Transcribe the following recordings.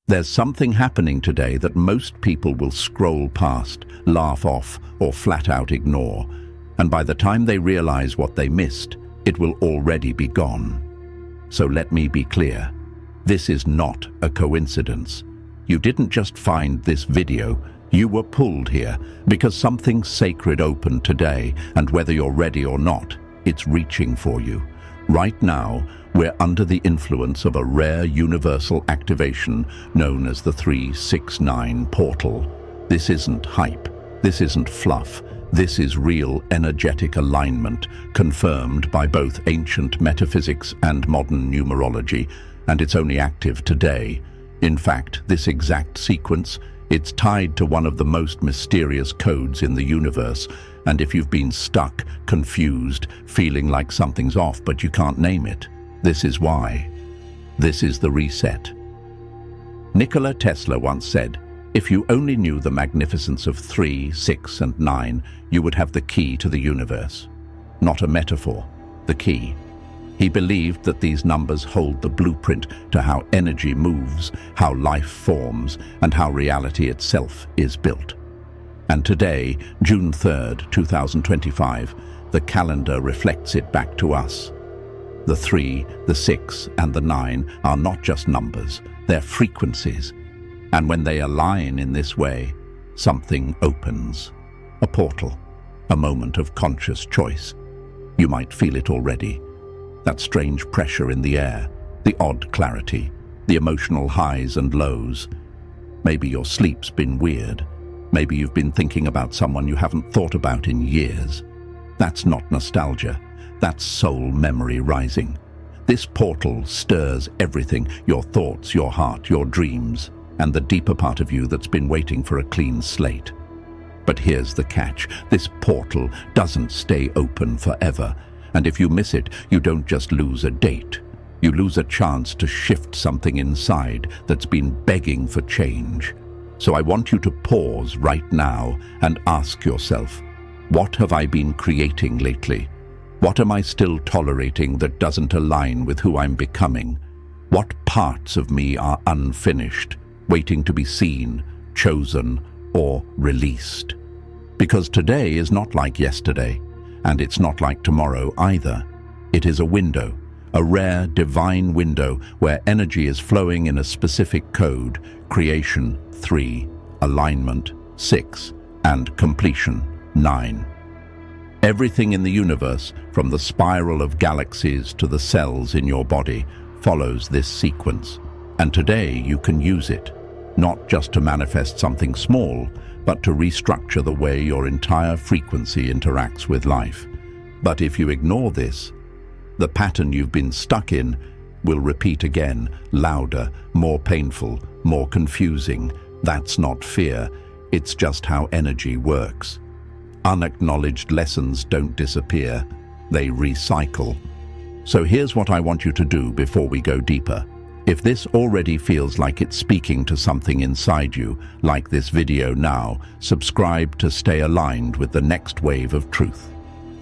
There's something happening today that most people will scroll past, laugh off, or flat out ignore. And by the time they realize what they missed, it will already be gone. So let me be clear. This is not a coincidence. You didn't just find this video. You were pulled here because something sacred opened today, and whether you're ready or not, it's reaching for you. Right now, we're under the influence of a rare universal activation known as the 369 portal. This isn't hype. This isn't fluff. This is real energetic alignment, confirmed by both ancient metaphysics and modern numerology, and it's only active today. In fact, this exact sequence, it's tied to one of the most mysterious codes in the universe, and if you've been stuck, confused, feeling like something's off but you can't name it, this is why. This is the reset. Nikola Tesla once said, "If you only knew the magnificence of 3, 6, and 9, you would have the key to the universe." Not a metaphor, the key. He believed that these numbers hold the blueprint to how energy moves, how life forms, and how reality itself is built. And today, June 3rd, 2025, the calendar reflects it back to us. The 3, the 6, and the 9 are not just numbers, they're frequencies. And when they align in this way, something opens. A portal, a moment of conscious choice. You might feel it already. That strange pressure in the air, the odd clarity, the emotional highs and lows. Maybe your sleep's been weird. Maybe you've been thinking about someone you haven't thought about in years. That's not nostalgia. That's soul memory rising. This portal stirs everything, your thoughts, your heart, your dreams, and the deeper part of you that's been waiting for a clean slate. But here's the catch. This portal doesn't stay open forever. And if you miss it, you don't just lose a date. You lose a chance to shift something inside that's been begging for change. So I want you to pause right now and ask yourself, what have I been creating lately? What am I still tolerating that doesn't align with who I'm becoming? What parts of me are unfinished, waiting to be seen, chosen, or released? Because today is not like yesterday, and it's not like tomorrow either. It is a window, a rare divine window where energy is flowing in a specific code: creation 3, alignment 6, and completion 9. Everything in the universe, from the spiral of galaxies to the cells in your body, follows this sequence. And today you can use it, not just to manifest something small, but to restructure the way your entire frequency interacts with life. But if you ignore this, the pattern you've been stuck in will repeat again, louder, more painful, more confusing. That's not fear, it's just how energy works. Unacknowledged lessons don't disappear, they recycle. So here's what I want you to do before we go deeper. If this already feels like it's speaking to something inside you, like this video now, subscribe to stay aligned with the next wave of truth.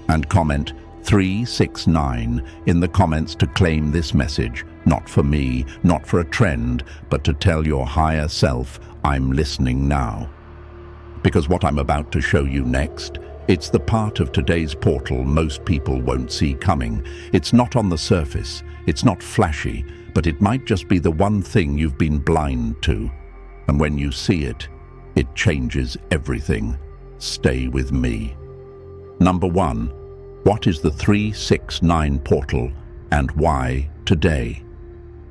And comment 369 in the comments to claim this message, not for me, not for a trend, but to tell your higher self, I'm listening now. Because what I'm about to show you next, it's the part of today's portal most people won't see coming. It's not on the surface, it's not flashy, but it might just be the one thing you've been blind to. And when you see it, it changes everything. Stay with me. Number 1, what is the 369 portal and why today?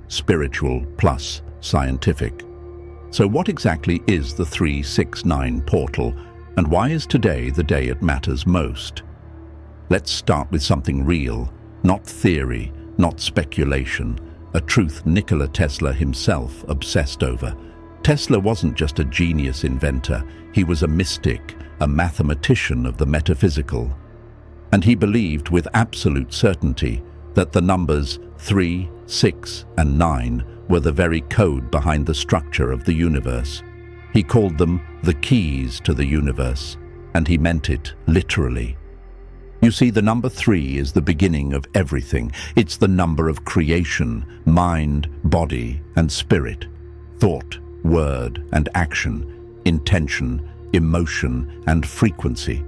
Spiritual plus scientific. So what exactly is the 369 portal, and why is today the day it matters most? Let's start with something real, not theory, not speculation, a truth Nikola Tesla himself obsessed over. Tesla wasn't just a genius inventor, he was a mystic, a mathematician of the metaphysical. And he believed with absolute certainty that the numbers 3, 6, and 9 were the very code behind the structure of the universe. He called them the keys to the universe, and he meant it literally. You see, the number 3 is the beginning of everything. It's the number of creation, mind, body, and spirit, thought, word and action, intention, emotion and frequency.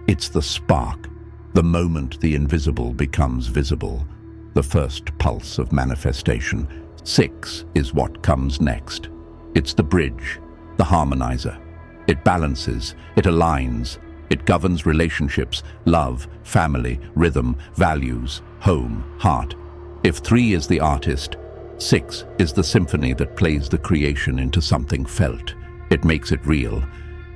It's the spark, the moment the invisible becomes visible, the first pulse of manifestation. 6 is what comes next. It's the bridge, the harmonizer. It balances, it aligns, it governs relationships, love, family, rhythm, values, home, heart. If 3 is the artist, 6 is the symphony that plays the creation into something felt. It makes it real.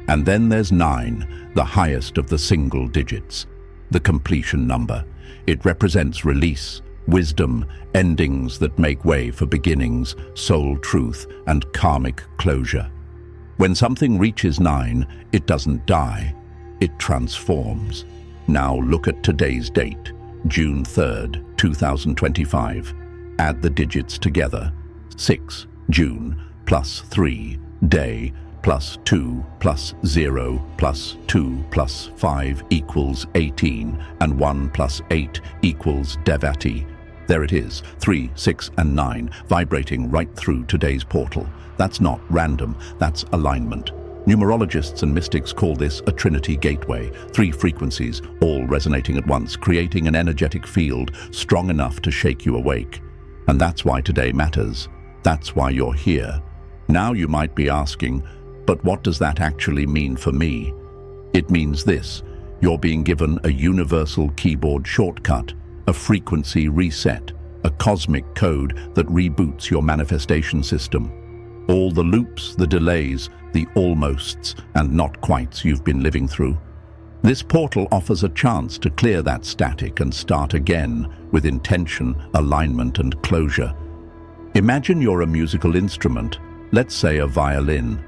And then there's 9, the highest of the single digits, the completion number. It represents release, wisdom, endings that make way for beginnings, soul truth, and karmic closure. When something reaches 9, it doesn't die, it transforms. Now look at today's date, June 3rd, 2025. Add the digits together. 6, June, plus 3, day, plus 2, plus 0, plus 2, plus 5 equals 18, and 1 plus 8 equals Devati. There it is, 3, 6, and 9, vibrating right through today's portal. That's not random, that's alignment. Numerologists and mystics call this a Trinity gateway, 3 frequencies, all resonating at once, creating an energetic field strong enough to shake you awake. And that's why today matters. That's why you're here. Now you might be asking, but what does that actually mean for me? It means this: you're being given a universal keyboard shortcut, a frequency reset, a cosmic code that reboots your manifestation system. All the loops, the delays, the almosts and not quites you've been living through. This portal offers a chance to clear that static and start again with intention, alignment and closure. Imagine you're a musical instrument, let's say a violin.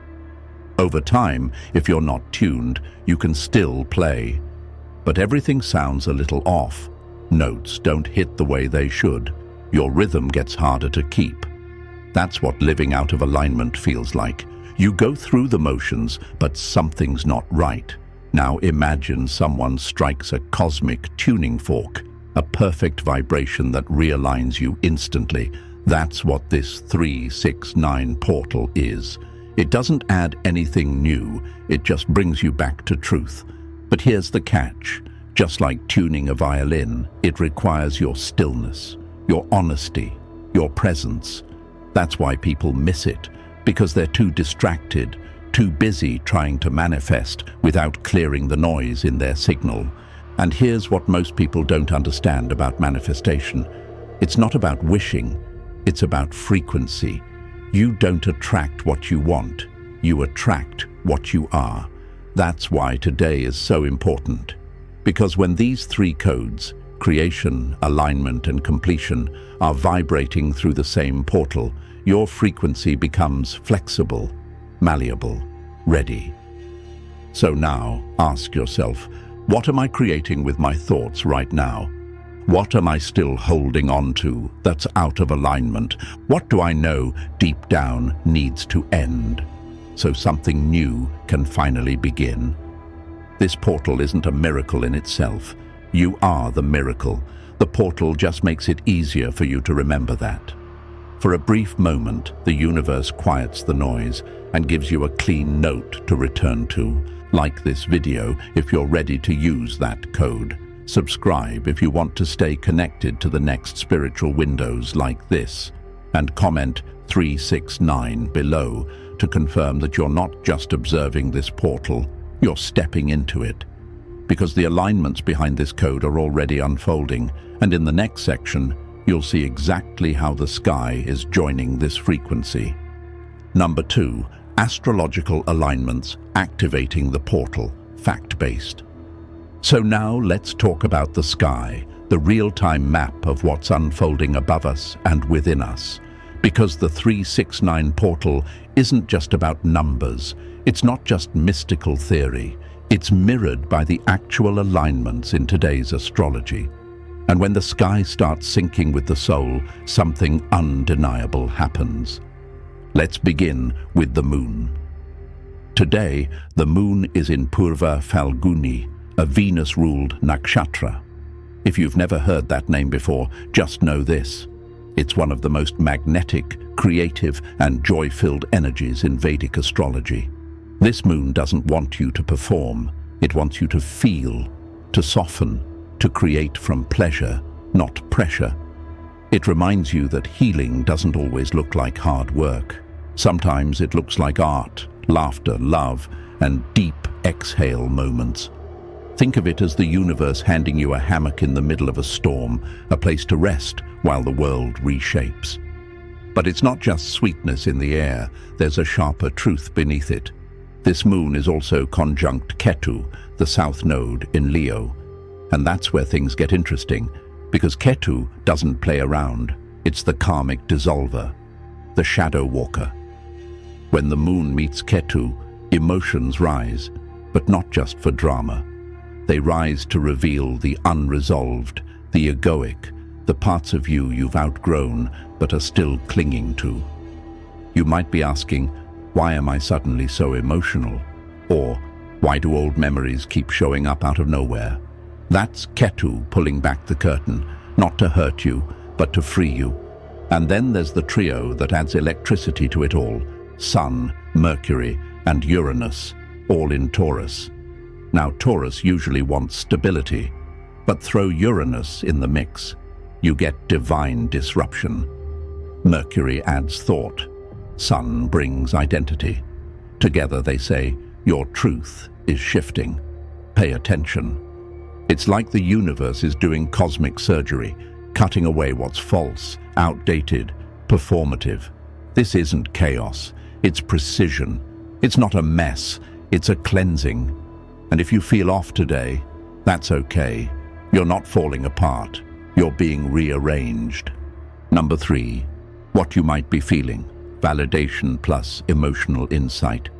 Over time, if you're not tuned, you can still play. But everything sounds a little off. Notes don't hit the way they should. Your rhythm gets harder to keep. That's what living out of alignment feels like. You go through the motions, but something's not right. Now imagine someone strikes a cosmic tuning fork, a perfect vibration that realigns you instantly. That's what this 369 portal is. It doesn't add anything new, it just brings you back to truth. But here's the catch. Just like tuning a violin, it requires your stillness, your honesty, your presence. That's why people miss it, because they're too distracted, too busy trying to manifest without clearing the noise in their signal. And here's what most people don't understand about manifestation. It's not about wishing, it's about frequency. You don't attract what you want, you attract what you are. That's why today is so important. Because when these 3 codes, creation, alignment and completion, are vibrating through the same portal, your frequency becomes flexible, malleable, ready. So now, ask yourself, what am I creating with my thoughts right now? What am I still holding on to that's out of alignment? What do I know deep down needs to end so something new can finally begin? This portal isn't a miracle in itself. You are the miracle. The portal just makes it easier for you to remember that. For a brief moment, the universe quiets the noise and gives you a clean note to return to. Like this video if you're ready to use that code. Subscribe if you want to stay connected to the next spiritual windows like this. And comment 369 below to confirm that you're not just observing this portal, you're stepping into it. Because the alignments behind this code are already unfolding, and in the next section, you'll see exactly how the sky is joining this frequency. Number 2, astrological alignments activating the portal, fact-based. So now let's talk about the sky, the real-time map of what's unfolding above us and within us. Because the 369 portal isn't just about numbers, it's not just mystical theory, it's mirrored by the actual alignments in today's astrology. And when the sky starts syncing with the soul, something undeniable happens. Let's begin with the moon. Today, the moon is in Purva Phalguni, a Venus-ruled nakshatra. If you've never heard that name before, just know this. It's one of the most magnetic, creative, and joy-filled energies in Vedic astrology. This moon doesn't want you to perform. It wants you to feel, to soften, to create from pleasure, not pressure. It reminds you that healing doesn't always look like hard work. Sometimes it looks like art, laughter, love, and deep exhale moments. Think of it as the universe handing you a hammock in the middle of a storm, a place to rest while the world reshapes. But it's not just sweetness in the air, there's a sharper truth beneath it. This moon is also conjunct Ketu, the south node in Leo. And that's where things get interesting, because Ketu doesn't play around. It's the karmic dissolver, the shadow walker. When the moon meets Ketu, emotions rise, but not just for drama. They rise to reveal the unresolved, the egoic, the parts of you you've outgrown but are still clinging to. You might be asking, why am I suddenly so emotional? Or, why do old memories keep showing up out of nowhere? That's Ketu pulling back the curtain, not to hurt you, but to free you. And then there's the trio that adds electricity to it all: Sun, Mercury, and Uranus, all in Taurus. Now, Taurus usually wants stability, but throw Uranus in the mix, you get divine disruption. Mercury adds thought. Sun brings identity. Together they say, your truth is shifting. Pay attention. It's like the universe is doing cosmic surgery, cutting away what's false, outdated, performative. This isn't chaos, it's precision. It's not a mess, it's a cleansing. And if you feel off today, that's okay. You're not falling apart. You're being rearranged. Number 3, what you might be feeling. Validation plus emotional insight.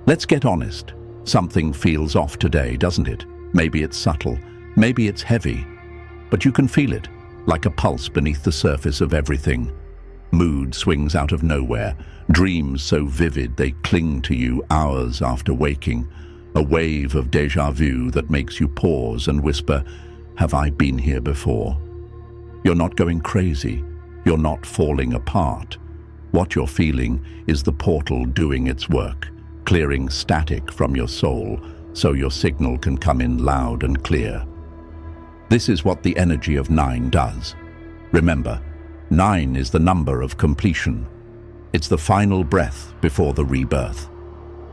Let's get honest. Something feels off today, doesn't it? Maybe it's subtle, maybe it's heavy, but you can feel it, like a pulse beneath the surface of everything. Mood swings out of nowhere, dreams so vivid they cling to you hours after waking. A wave of déjà vu that makes you pause and whisper, have I been here before? You're not going crazy. You're not falling apart. What you're feeling is the portal doing its work, clearing static from your soul so your signal can come in loud and clear. This is what the energy of 9 does. Remember, 9 is the number of completion. It's the final breath before the rebirth.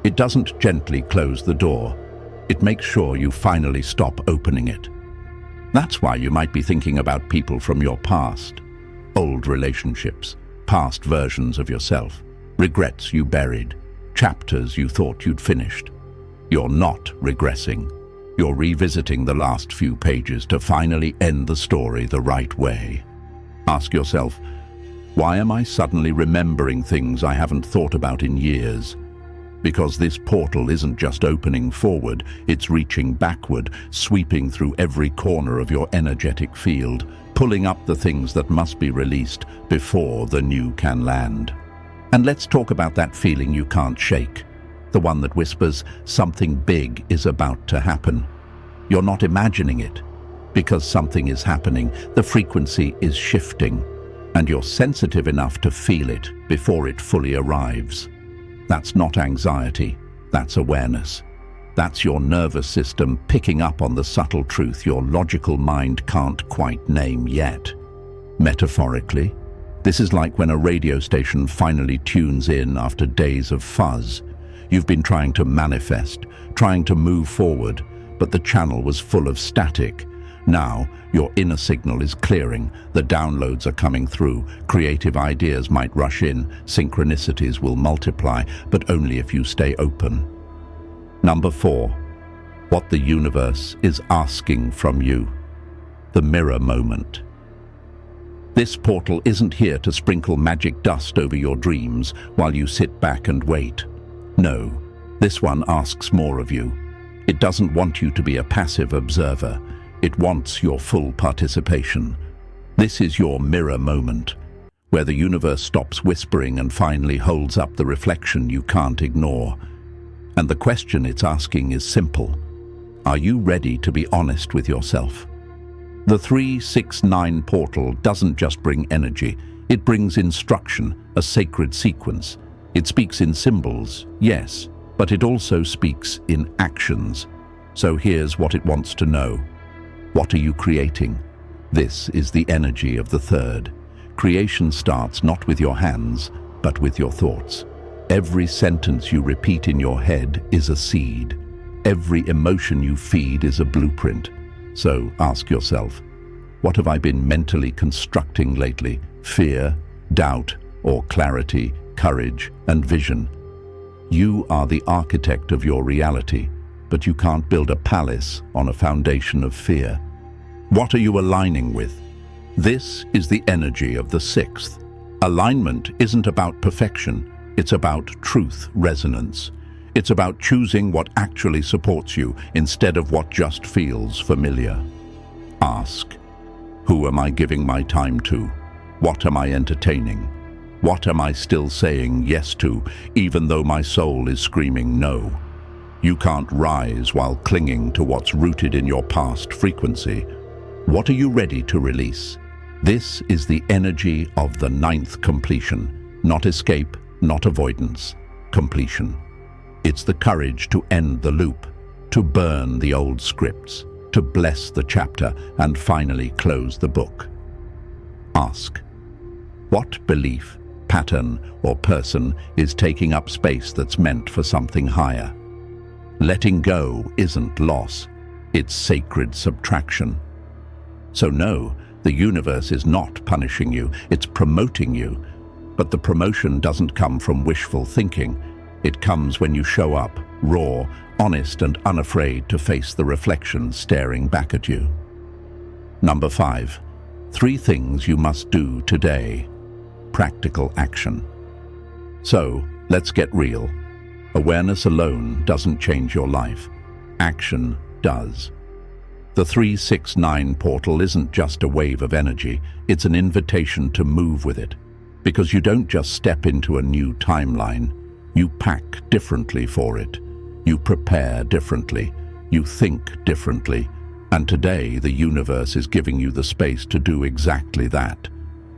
It doesn't gently close the door. It makes sure you finally stop opening it. That's why you might be thinking about people from your past. Old relationships, past versions of yourself, regrets you buried, chapters you thought you'd finished. You're not regressing. You're revisiting the last few pages to finally end the story the right way. Ask yourself, why am I suddenly remembering things I haven't thought about in years? Because this portal isn't just opening forward, it's reaching backward, sweeping through every corner of your energetic field, pulling up the things that must be released before the new can land. And let's talk about that feeling you can't shake, the one that whispers something big is about to happen. You're not imagining it, because something is happening, the frequency is shifting, and you're sensitive enough to feel it before it fully arrives. That's not anxiety, that's awareness. That's your nervous system picking up on the subtle truth your logical mind can't quite name yet. Metaphorically, this is like when a radio station finally tunes in after days of fuzz. You've been trying to manifest, trying to move forward, but the channel was full of static. Now, your inner signal is clearing, the downloads are coming through, creative ideas might rush in, synchronicities will multiply, but only if you stay open. Number 4, what the universe is asking from you. The mirror moment. This portal isn't here to sprinkle magic dust over your dreams while you sit back and wait. No, this one asks more of you. It doesn't want you to be a passive observer. It wants your full participation. This is your mirror moment, where the universe stops whispering and finally holds up the reflection you can't ignore. And the question it's asking is simple. Are you ready to be honest with yourself? The 369 portal doesn't just bring energy, it brings instruction, a sacred sequence. It speaks in symbols, yes, but it also speaks in actions. So here's what it wants to know. What are you creating? This is the energy of the third. Creation starts not with your hands, but with your thoughts. Every sentence you repeat in your head is a seed. Every emotion you feed is a blueprint. So ask yourself, what have I been mentally constructing lately? Fear, doubt, or clarity, courage, and vision? You are the architect of your reality, but you can't build a palace on a foundation of fear. What are you aligning with? This is the energy of the sixth. Alignment isn't about perfection, it's about truth resonance. It's about choosing what actually supports you instead of what just feels familiar. Ask, who am I giving my time to? What am I entertaining? What am I still saying yes to, even though my soul is screaming no? You can't rise while clinging to what's rooted in your past frequency. What are you ready to release? This is the energy of the ninth completion, not escape, not avoidance, completion. It's the courage to end the loop, to burn the old scripts, to bless the chapter and finally close the book. Ask, what belief, pattern, or person is taking up space that's meant for something higher? Letting go isn't loss, it's sacred subtraction. So no, the universe is not punishing you, it's promoting you. But the promotion doesn't come from wishful thinking. It comes when you show up, raw, honest, and unafraid to face the reflection staring back at you. Number 5. 3 things you must do today. Practical action. So, let's get real. Awareness alone doesn't change your life. Action does. The 369 portal isn't just a wave of energy, it's an invitation to move with it. Because you don't just step into a new timeline, you pack differently for it. You prepare differently. You think differently. And today, the universe is giving you the space to do exactly that.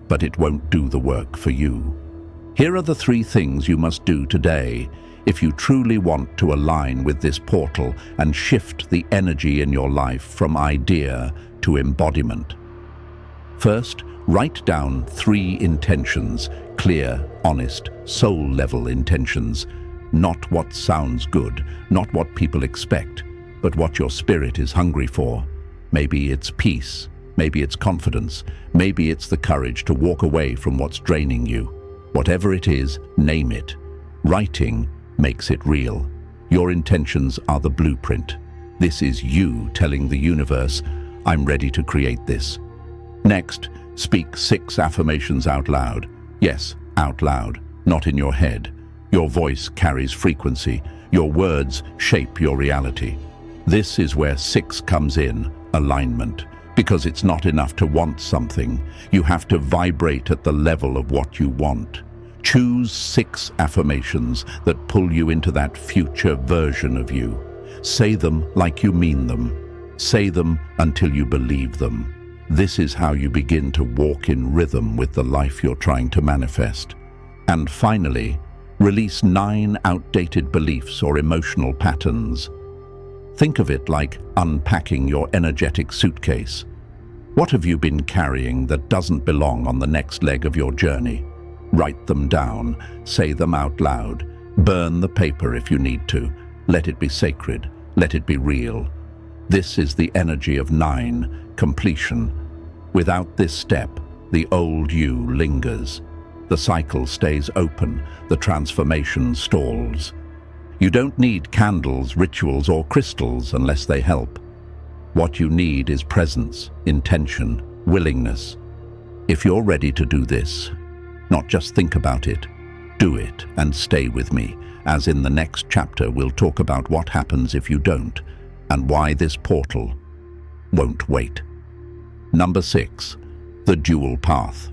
But it won't do the work for you. Here are the 3 things you must do today if you truly want to align with this portal and shift the energy in your life from idea to embodiment. First, write down 3 intentions, clear, honest, soul-level intentions. Not what sounds good, not what people expect, but what your spirit is hungry for. Maybe it's peace, maybe it's confidence, maybe it's the courage to walk away from what's draining you. Whatever it is, name it. Writing makes it real. Your intentions are the blueprint. This is you telling the universe, I'm ready to create this. Next, speak 6 affirmations out loud. Yes, out loud, not in your head. Your voice carries frequency. Your words shape your reality. This is where 6 comes in, alignment. Because it's not enough to want something. You have to vibrate at the level of what you want. Choose 6 affirmations that pull you into that future version of you. Say them like you mean them. Say them until you believe them. This is how you begin to walk in rhythm with the life you're trying to manifest. And finally, release 9 outdated beliefs or emotional patterns. Think of it like unpacking your energetic suitcase. What have you been carrying that doesn't belong on the next leg of your journey? Write them down, say them out loud, burn the paper if you need to. Let it be sacred, let it be real. This is the energy of 9, completion. Without this step, the old you lingers. The cycle stays open, the transformation stalls. You don't need candles, rituals, or crystals unless they help. What you need is presence, intention, willingness. If you're ready to do this, not just think about it, do it and stay with me, as in the next chapter we'll talk about what happens if you don't, and why this portal won't wait. Number 6, the dual path.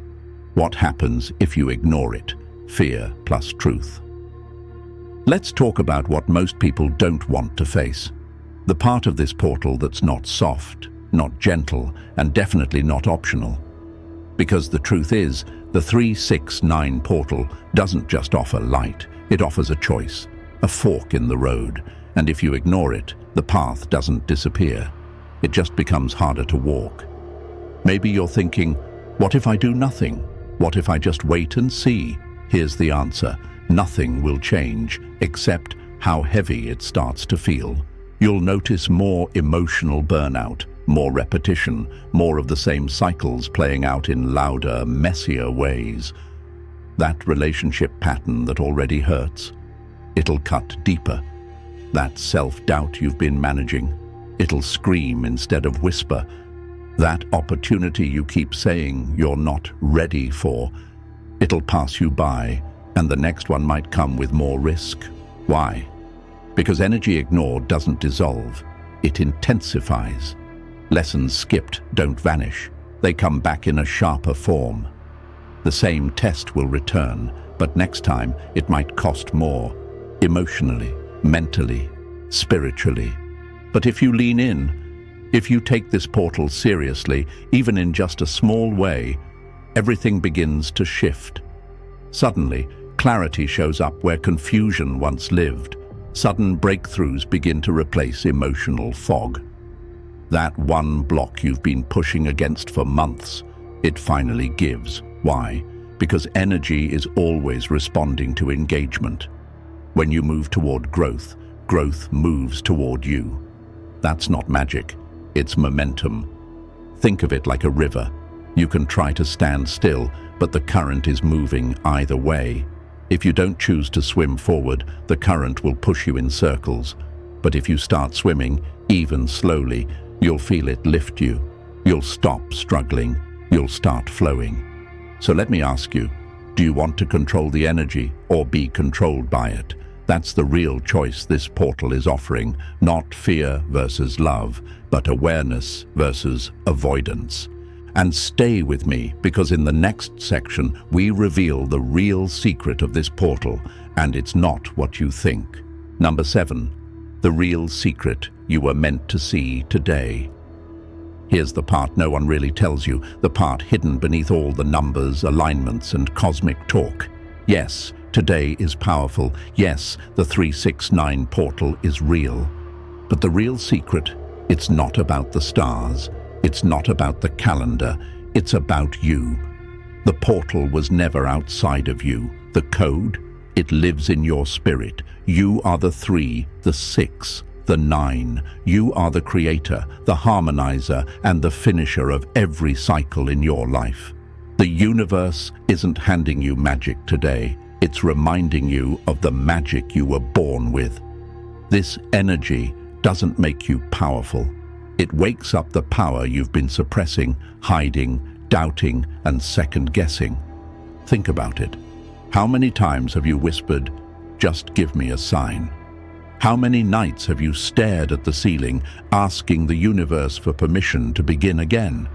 What happens if you ignore it? Fear plus truth. Let's talk about what most people don't want to face. The part of this portal that's not soft, not gentle, and definitely not optional. Because the truth is, the 369 portal doesn't just offer light, it offers a choice, a fork in the road, and if you ignore it, the path doesn't disappear. It just becomes harder to walk. Maybe you're thinking, what if I do nothing? What if I just wait and see? Here's the answer. Nothing will change, except how heavy it starts to feel. You'll notice more emotional burnout, more repetition, more of the same cycles playing out in louder, messier ways. That relationship pattern that already hurts, it'll cut deeper. That self-doubt you've been managing, it'll scream instead of whisper. That opportunity you keep saying you're not ready for, it'll pass you by, and the next one might come with more risk. Why? Because energy ignored doesn't dissolve, it intensifies. Lessons skipped don't vanish, they come back in a sharper form. The same test will return, but next time it might cost more, emotionally, mentally, spiritually. But if you lean in, if you take this portal seriously, even in just a small way, everything begins to shift. Suddenly, clarity shows up where confusion once lived. Sudden breakthroughs begin to replace emotional fog. That one block you've been pushing against for months, it finally gives. Why? Because energy is always responding to engagement. When you move toward growth, growth moves toward you. That's not magic, it's momentum. Think of it like a river. You can try to stand still, but the current is moving either way. If you don't choose to swim forward, the current will push you in circles. But if you start swimming, even slowly, you'll feel it lift you. You'll stop struggling. You'll start flowing. So let me ask you, do you want to control the energy or be controlled by it? That's the real choice this portal is offering, not fear versus love, but awareness versus avoidance. And stay with me, because in the next section, we reveal the real secret of this portal, and it's not what you think. Number 7. The real secret you were meant to see today. Here's the part no one really tells you, the part hidden beneath all the numbers, alignments, and cosmic talk. Yes, today is powerful. Yes, the 369 portal is real. But the real secret, it's not about the stars. It's not about the calendar. It's about you. The portal was never outside of you. The code, it lives in your spirit. You are the 3, the 6, the 9. You are the creator, the harmonizer, and the finisher of every cycle in your life. The universe isn't handing you magic today. It's reminding you of the magic you were born with. This energy doesn't make you powerful. It wakes up the power you've been suppressing, hiding, doubting, and second-guessing. Think about it. How many times have you whispered, "Just give me a sign"? How many nights have you stared at the ceiling, asking the universe for permission to begin again?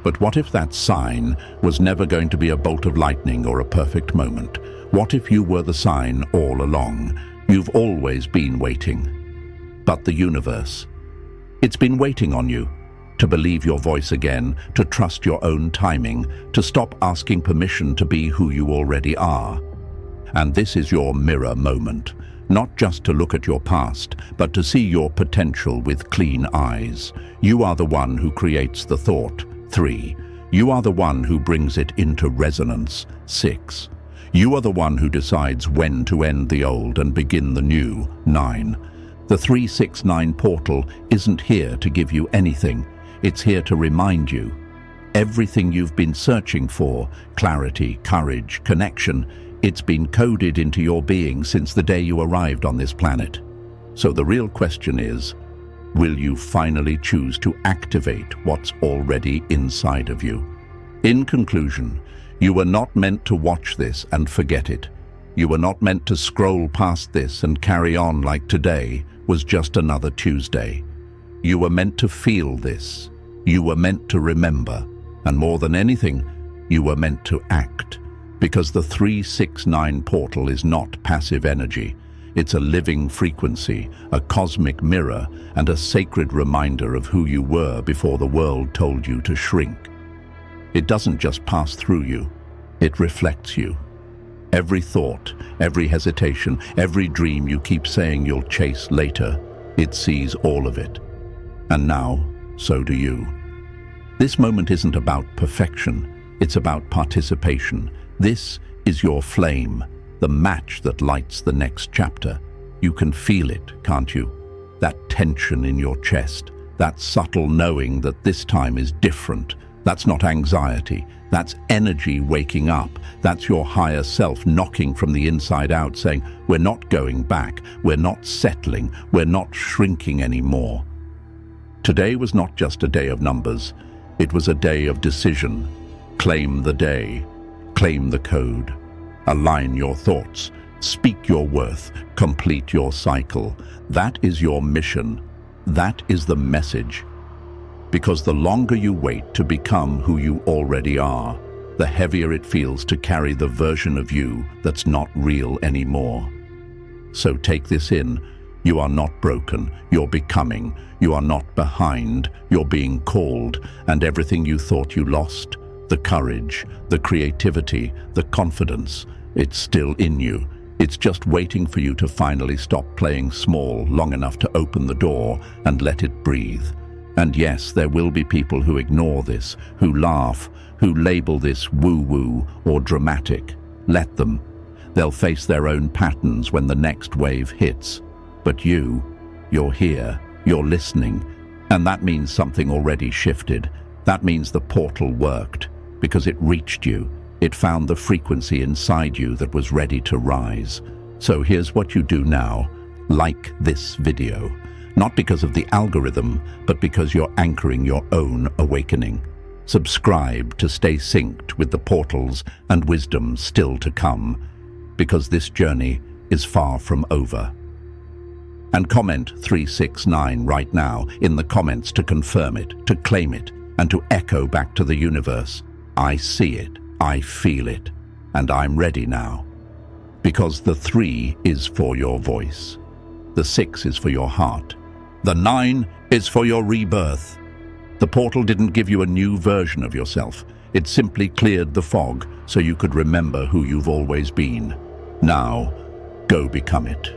But what if that sign was never going to be a bolt of lightning or a perfect moment? What if you were the sign all along? You've always been waiting. But the universe, it's been waiting on you to believe your voice again, to trust your own timing, to stop asking permission to be who you already are. And this is your mirror moment, not just to look at your past, but to see your potential with clean eyes. You are the one who creates the thought, 3. You are the one who brings it into resonance, 6. You are the one who decides when to end the old and begin the new, 9. The 369 portal isn't here to give you anything. It's here to remind you. Everything you've been searching for, clarity, courage, connection, it's been coded into your being since the day you arrived on this planet. So the real question is, will you finally choose to activate what's already inside of you? In conclusion, you were not meant to watch this and forget it. You were not meant to scroll past this and carry on like today was just another Tuesday. You were meant to feel this. You were meant to remember. And more than anything, you were meant to act. Because the 369 portal is not passive energy. It's a living frequency, a cosmic mirror, and a sacred reminder of who you were before the world told you to shrink. It doesn't just pass through you, it reflects you. Every thought, every hesitation, every dream you keep saying you'll chase later, it sees all of it. And now, so do you. This moment isn't about perfection, it's about participation. This is your flame, the match that lights the next chapter. You can feel it, can't you? That tension in your chest, that subtle knowing that this time is different. That's not anxiety, that's energy waking up. That's your higher self knocking from the inside out, saying, we're not going back, we're not settling, we're not shrinking anymore. Today was not just a day of numbers, it was a day of decision. Claim the day, claim the code. Align your thoughts, speak your worth, complete your cycle. That is your mission. That is the message. Because the longer you wait to become who you already are, the heavier it feels to carry the version of you that's not real anymore. So take this in. You are not broken, you're becoming. You are not behind, you're being called. And everything you thought you lost, the courage, the creativity, the confidence, it's still in you. It's just waiting for you to finally stop playing small long enough to open the door and let it breathe. And yes, there will be people who ignore this, who laugh, who label this woo-woo or dramatic. Let them. They'll face their own patterns when the next wave hits. But you're here, you're listening, and that means something already shifted. That means the portal worked, because it reached you. It found the frequency inside you that was ready to rise. So here's what you do now. Like this video. Not because of the algorithm, but because you're anchoring your own awakening. Subscribe to stay synced with the portals and wisdom still to come, because this journey is far from over. And comment 369 right now in the comments to confirm it, to claim it, and to echo back to the universe. I see it, I feel it, and I'm ready now. Because the 3 is for your voice. The 6 is for your heart. The 9 is for your rebirth. The portal didn't give you a new version of yourself. It simply cleared the fog so you could remember who you've always been. Now, go become it.